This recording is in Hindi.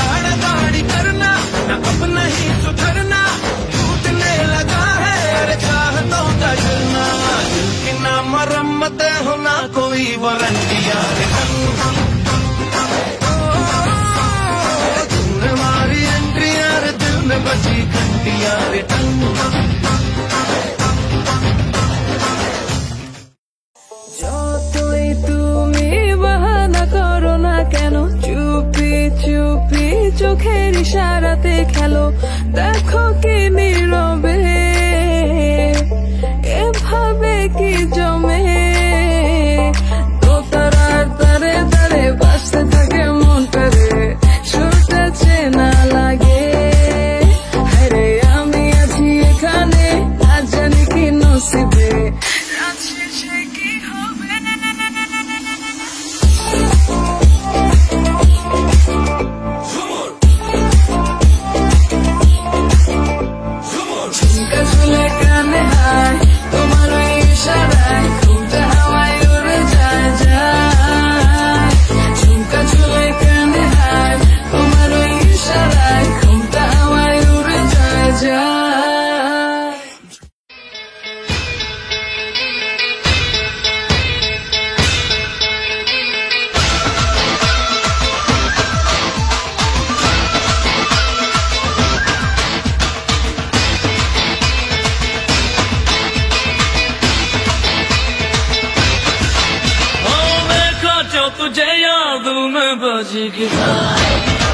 अरे दाढ़ी करना न अब नहीं सुधरना, टूटने लगा है अरे चाहतों का डरना, दिल की ना मरम्मत हो ना कोई वारंटी यार। तूने मारी एंट्री यार, दिल में बची घंटी यार। চোখের ইশারাতে খেলো, দেখো কি নীরবে এভাবে কি জমে, দোতারার তারে তারে বাজতে থাকে মনটারে, সুরটা চেনা লাগে। আরে আমি আছি এখানে, আজ জানি কি নসিবে, রাত শেষে কি হবে। तुझे याद में बजी गिटार।